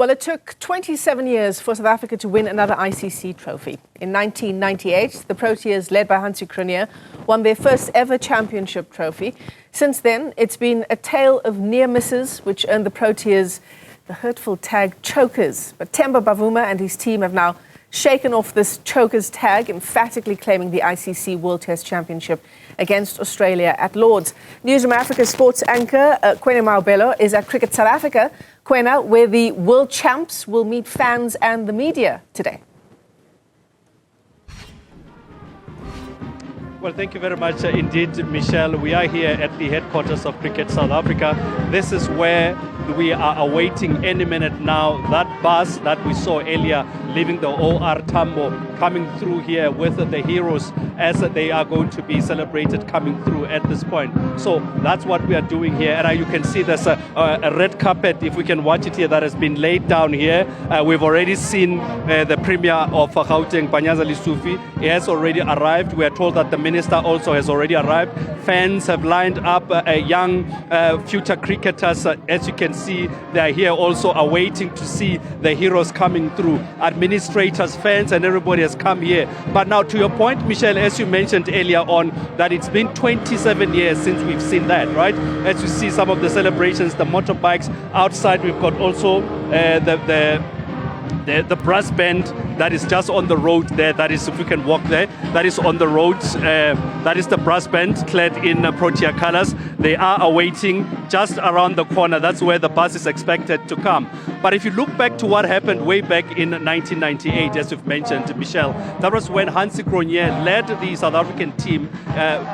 Well, it took 27 years for South Africa to win another ICC trophy. In 1998, the Proteas, led by Hansi Cronje, won their first ever championship trophy. Since then, it's been a tale of near misses, which earned the Proteas the hurtful tag chokers. But Temba Bavu and his team have now shaken off this chokers tag, emphatically claiming the ICC World Test Championship against Australia at Lord's. Newzroom Africa sports anchor Kwena Moabelo is at Cricket South Africa, Kwena, where the world champs will meet fans and the media today. Well, thank you very much indeed, Michelle. We are here at the headquarters of Cricket South Africa. This is where we are awaiting any minute now that bus that we saw earlier leaving the OR Tambo coming through here with the heroes as they are going to be celebrated coming through at this point. So that's what we are doing here. And you can see there's a red carpet, if we can watch it here, that has been laid down here. We've already seen the Premier of Gauteng, Panyaza Lesufi. He has already arrived. We are told that the Minister also has already arrived. Fans have lined up, young future cricketers. As you can see, they are here also awaiting to see the heroes coming through. Administrators, fans, and everybody has come here. But now, to your point, Michelle, as you mentioned earlier on, that it's been 27 years since we've seen that, right? As you see some of the celebrations, the motorbikes outside, we've got also the brass band that is just on the road there. That is, if we can walk there, that is on the road. That is the brass band clad in Protea colors. They are awaiting just around the corner. That's where the bus is expected to come. But if you look back to what happened way back in 1998, as you've mentioned, Michelle, that was when Hansi Cronje led the South African team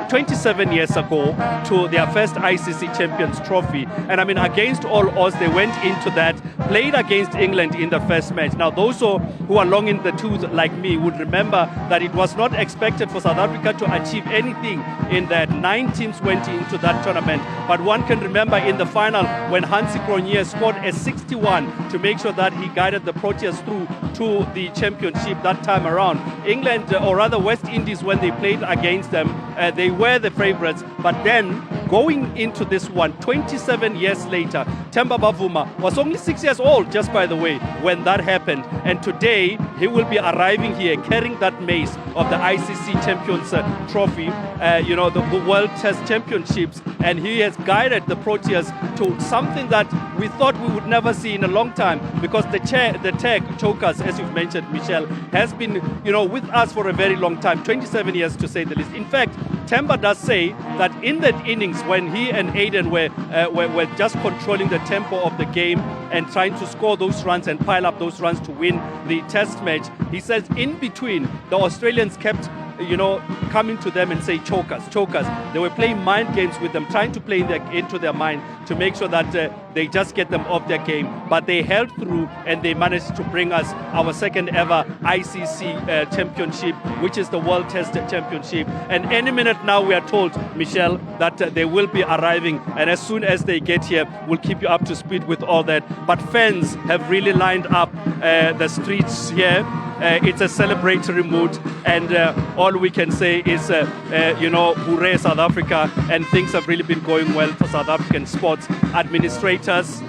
27 years ago to their first ICC Champions Trophy. And I mean, against all odds, they went into that, played against England in the first match. Now, those who are long in the tooth like me would remember that it was not expected for South Africa to achieve anything in that. 9 teams went into that tournament. But one can remember in the final when Hansi Cronje scored a 61 to make sure that he guided the Proteas through to the championship that time around. England, or rather West Indies, when they played against them, they were the favorites. But then, going into this one, 27 years later, Temba Bavu was only 6 years old, just by the way, when that happened. And today, he will be arriving here carrying that mace of the ICC Champions Trophy, the World Test Championships. And he has guided the Proteas to something that we thought we would never see in a long time, because the tag chokers, as you've mentioned, Michelle, has been, with us for a very long time, 27 years to say the least. In fact, Temba does say that in that innings when he and Aiden were just controlling the tempo of the game and trying to score those runs and pile up those runs to win the test match, he says in between the Australians kept coming to them and say chokers. They were playing mind games with them, trying to play into their mind to make sure that they just get them off their game. But they held through and they managed to bring us our second ever ICC championship, which is the World Test Championship. And any minute now we are told, Michelle, that they will be arriving. And as soon as they get here, we'll keep you up to speed with all that. But fans have really lined up the streets here. It's a celebratory mood, and all we can say is, hooray South Africa, and things have really been going well for South African sports. Administrators,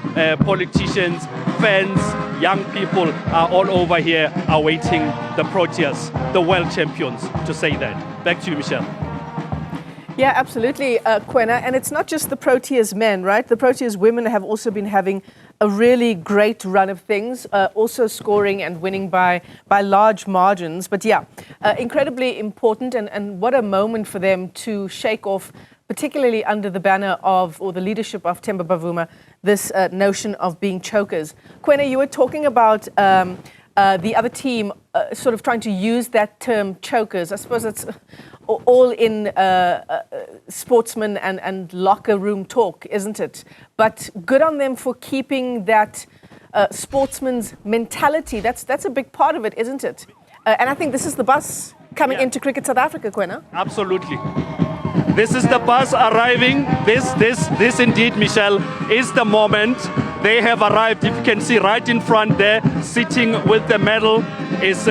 politicians, fans, young people are all over here awaiting the Proteas, the world champions, to say that. Back to you, Michelle. Yeah, absolutely, Kwena. And it's not just the Proteas men, right? The Proteas women have also been having a really great run of things, also scoring and winning by large margins. But yeah, incredibly important, and what a moment for them to shake off, particularly under the banner of, or the leadership of Temba Bavu, this notion of being chokers. Kwena, you were talking about the other team sort of trying to use that term chokers. I suppose it's all in sportsman and locker room talk, isn't it? But good on them for keeping that sportsman's mentality. That's a big part of it, isn't it? And I think this is the bus coming into Cricket South Africa, Kwena. Absolutely. This is the bus arriving. This indeed, Michelle, is the moment. They have arrived. If you can see right in front there, sitting with the medal, is,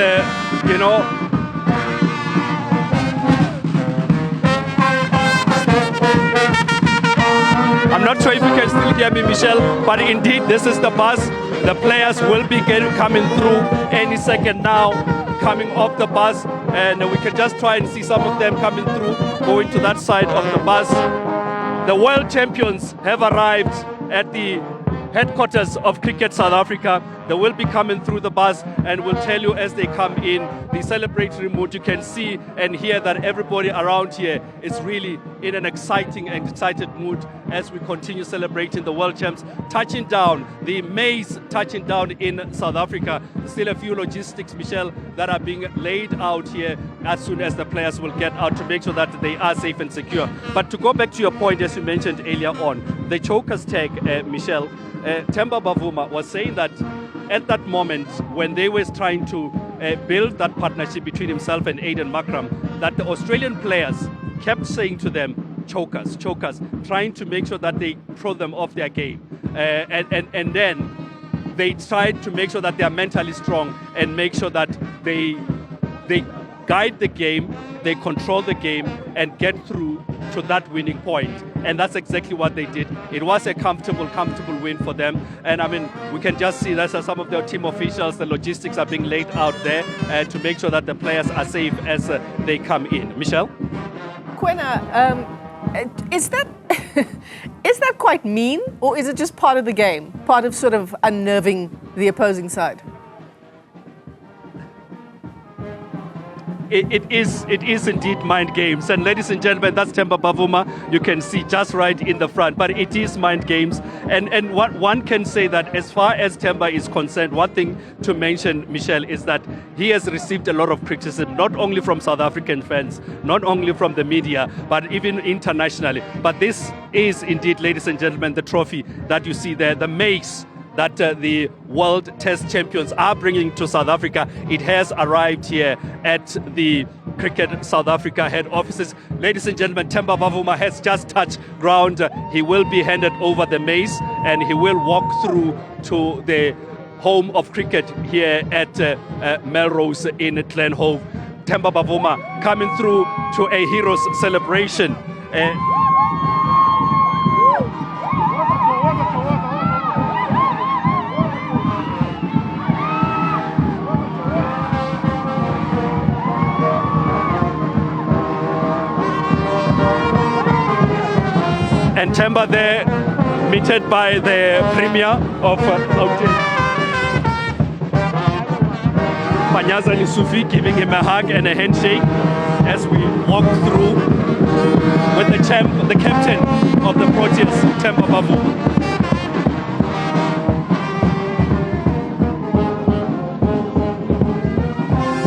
I'm not sure if you can still hear me, Michelle, but indeed, this is the bus The players will be coming through any second now, coming off the bus, and we can just try and see some of them coming through, going to that side of the bus. The world champions have arrived at the headquarters of Cricket South Africa. They will be coming through the bus, and will tell you as they come in the celebratory mood. You can see and hear that everybody around here is really in an exciting and excited mood as we continue celebrating the world champs touching down, the maize touching down in South Africa. There's still a few logistics, Michelle, that are being laid out here as soon as the players will get out to make sure that they are safe and secure. But to go back to your point, as you mentioned earlier on, the chokers tag, Michelle, Temba Bavu was saying that at that moment when they were trying to build that partnership between himself and Aiden Makram, that the Australian players kept saying to them, chokers, chokers, trying to make sure that they throw them off their game. And then they tried to make sure that they are mentally strong and make sure that they guide the game, they control the game, and get through to that winning point. And that's exactly what they did. It was a comfortable win for them. And I mean, we can just see that some of their team officials, the logistics are being laid out there to make sure that the players are safe as they come in. Michelle? Kwena, is that is that quite mean, or is it just part of the game, part of sort of unnerving the opposing side? It is indeed mind games. And ladies and gentlemen, that's Temba Bavu. You can see just right in the front. But it is mind games. And what one can say that as far as Temba is concerned, one thing to mention, Michelle, is that he has received a lot of criticism, not only from South African fans, not only from the media, but even internationally. But this is indeed, ladies and gentlemen, the trophy that you see there, the mace that the World Test Champions are bringing to South Africa. It has arrived here at the Cricket South Africa head offices. Ladies and gentlemen, Temba Bavu has just touched ground. He will be handed over the mace and he will walk through to the home of cricket here at Melrose in Glenhove. Temba Bavu coming through to a hero's celebration. And Temba there, meted by the Premier of Gauteng, Panyaza Lesufi, giving him a hug and a handshake as we walk through with the captain of the Proteas, Temba Bavu.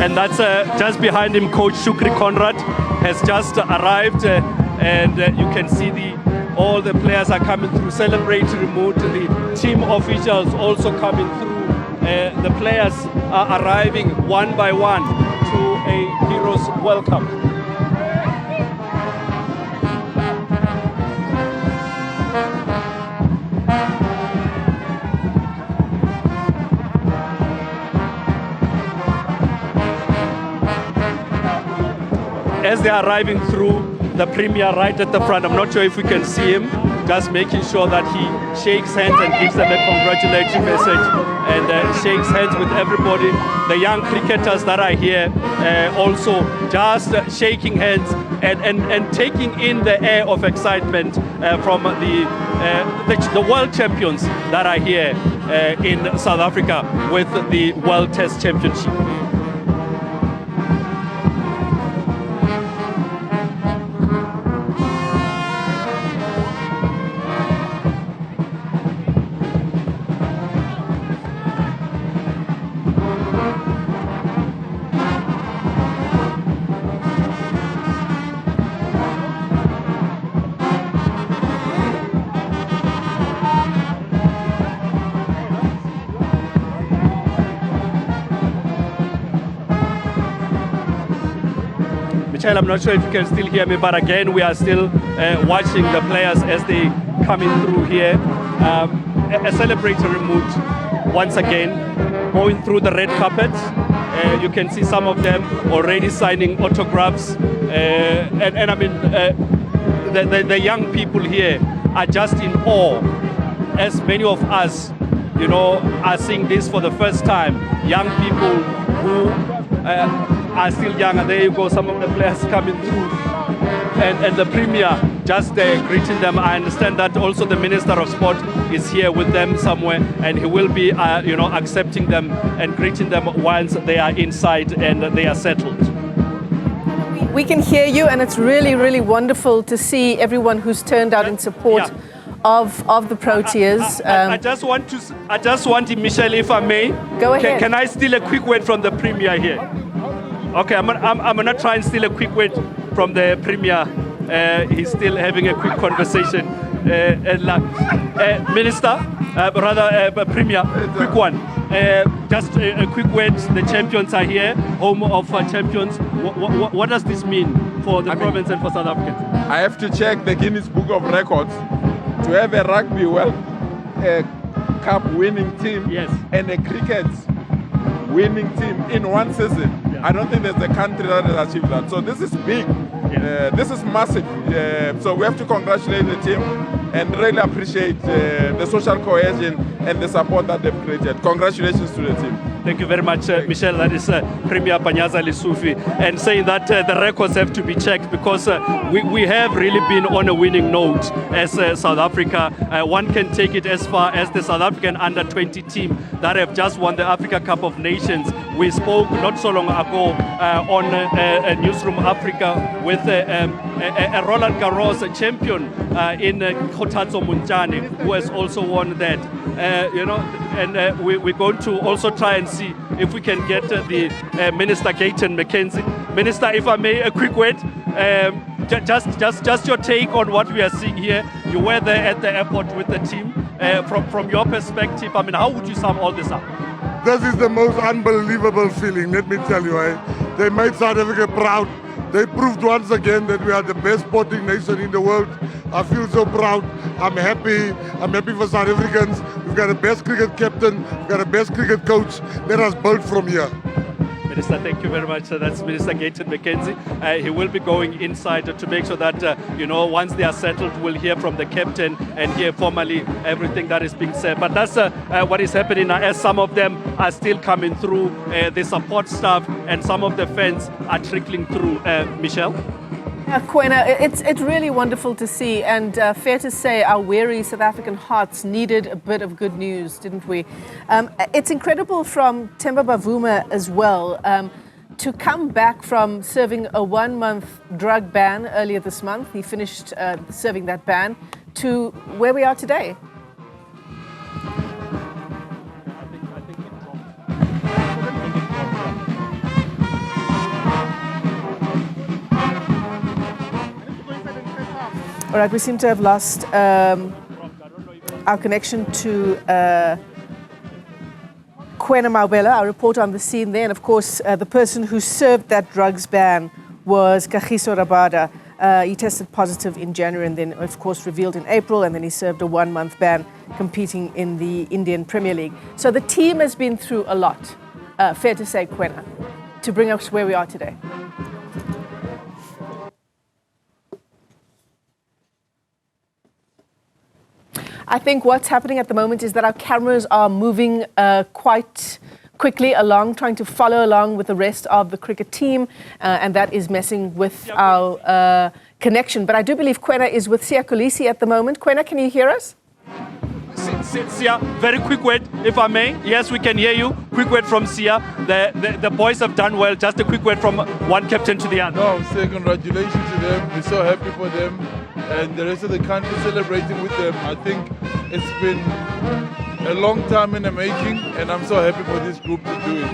And that's just behind him, Coach Shukri Conrad has just arrived, and you can see all the players are coming through, celebratory mood. The team officials also coming through. The players are arriving one by one to a hero's welcome. As they are arriving through, the Premier right at the front, I'm not sure if we can see him, just making sure that he shakes hands and gives them a congratulatory message, and shakes hands with everybody. The young cricketers that are here also just shaking hands and taking in the air of excitement from the world champions that are here in South Africa with the World Test Championship. Michelle, I'm not sure if you can still hear me, but again, we are still watching the players as they coming through here. A celebratory mood once again, going through the red carpet. You can see some of them already signing autographs. And I mean, the young people here are just in awe, as many of us are seeing this for the first time. Young people who are still young, and there you go, some of the players coming through, and the Premier just greeting them. I understand that also the Minister of Sport is here with them somewhere, and he will be, accepting them and greeting them once they are inside and they are settled. We can hear you, and it's really, really wonderful to see everyone who's turned out in support of the Proteas. I just want Michelle, if I may. Go ahead. Can I steal a quick word from the Premier here? Okay, I'm gonna try and steal a quick word from the Premier. He's still having a quick conversation. Minister, Premier, quick one. Just a quick word. The champions are here, home of champions. What does this mean for the province and for South Africans? I have to check the Guinness Book of Records to have a Rugby World Cup winning team and a cricket winning team in one season. Yeah. I don't think there's a country that has achieved that. So this is big. This is massive. So we have to congratulate the team and really appreciate the social cohesion and the support that they've created. Congratulations to the team. Thank you very much, Michelle. That is Premier Panyaza Lesufi, and saying that the records have to be checked because we have really been on a winning note as South Africa. One can take it as far as the South African under-20 team that have just won the Africa Cup of Nations. We spoke not so long ago on Newzroom Afrika with a Roland Garros champion in Kgothatso Montjane, who has also won that. And we're going to also try and see if we can get the Minister Gayton McKenzie. Minister, if I may, a quick word. Just your take on what we are seeing here. You were there at the airport with the team. From your perspective, I mean, how would you sum all this up? This is the most unbelievable feeling, let me tell you. They made South Africa proud. They proved once again that we are the best sporting nation in the world. I feel so proud. I'm happy. I'm happy for South Africans. We've got the best cricket captain. We've got the best cricket coach. Let us build from here. Minister, thank you very much. That's Minister Gayton McKenzie. He will be going inside to make sure that, once they are settled, we'll hear from the captain and hear formally everything that is being said. But that's what is happening now, as some of them are still coming through, the support staff and some of the fans are trickling through. Michelle? Kwena, it's really wonderful to see, and fair to say our weary South African hearts needed a bit of good news, didn't we? It's incredible from Temba Bavu as well to come back from serving a 1-month drug ban earlier this month. He finished serving that ban to where we are today. All right, we seem to have lost our connection to Kwena Moabelo, our reporter on the scene there. And of course, the person who served that drugs ban was Kagiso Rabada. He tested positive in January and then, of course, revealed in April. And then he served a 1-month ban competing in the Indian Premier League. So the team has been through a lot, fair to say, Kwena, to bring us where we are today. I think what's happening at the moment is that our cameras are moving quite quickly along, trying to follow along with the rest of the cricket team, and that is messing with our connection. But I do believe Kwena is with Sia Kolisi at the moment. Kwena, can you hear us? Sia, very quick word, if I may. Yes, we can hear you. Quick word from Sia. The boys have done well. Just a quick word from one captain to the other. No, say congratulations to them. We're so happy for them. And the rest of the country celebrating with them. I think it's been a long time in the making, and I'm so happy for this group to do it.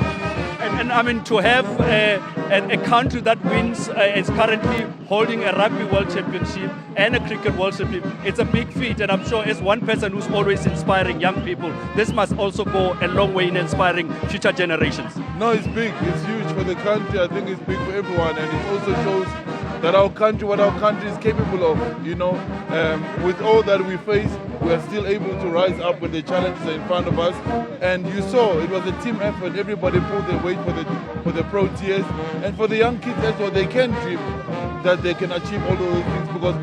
And I mean, to have a country that wins, is currently holding a Rugby World Championship and a Cricket World Championship, it's a big feat. And I'm sure as one person who's always inspiring young people, this must also go a long way in inspiring future generations. No, it's big. It's huge for the country. I think it's big for everyone. And it also shows that our country, what our country is capable of, with all that we face, we are still able to rise up when the challenges are in front of us. And you saw, it was a team effort. Everybody pulled their weight for the Proteas. And for the young kids, that's what they can dream, that they can achieve all those things because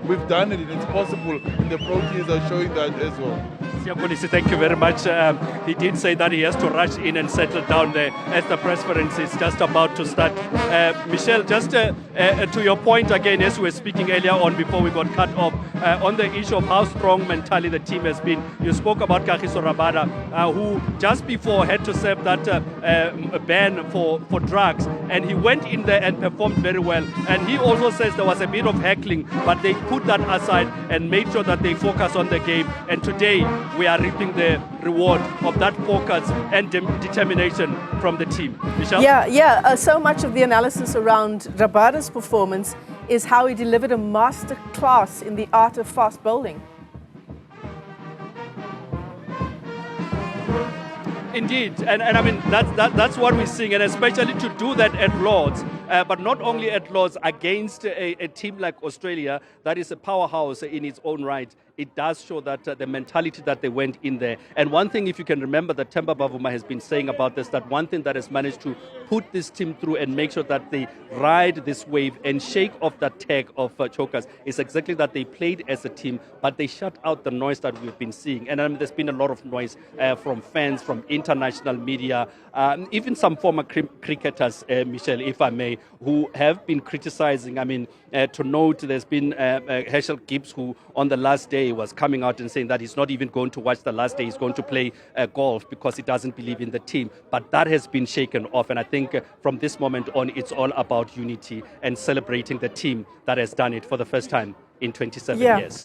we've done it and it's possible. And the Proteas are showing that as well. Siyakolisi, thank you very much. He did say that he has to rush in and settle down there as the press conference is just about to start. Michelle, just to your point again, as we were speaking earlier on before we got cut off, on the issue of how strong mentally the team has been. You spoke about Kagiso Rabada, who just before had to serve that ban for drugs, and he went in there and performed very well. And he also says there was a bit of heckling, but they put that aside and made sure that they focus on the game. And today we are reaping the reward of that focus and determination from the team. Michelle? Yeah. So much of the analysis around Rabada's performance is how he delivered a master class in the art of fast bowling. Indeed, and I mean that's what we're seeing, and especially to do that at Lords, but not only at Lords, against a team like Australia that is a powerhouse in its own right. It does show that the mentality that they went in there. And one thing, if you can remember, that Temba Bavu has been saying about this, that one thing that has managed to put this team through and make sure that they ride this wave and shake off that tag of chokers is exactly that they played as a team, but they shut out the noise that we've been seeing. And there's been a lot of noise from fans, from international media, even some former cricketers, Michelle, if I may, who have been criticizing. I mean, to note, there's been Herschel Gibbs, who on the last day was coming out and saying that he's not even going to watch the last day, he's going to play golf because he doesn't believe in the team. But that has been shaken off, and I think from this moment on, it's all about unity and celebrating the team that has done it for the first time in 27 years.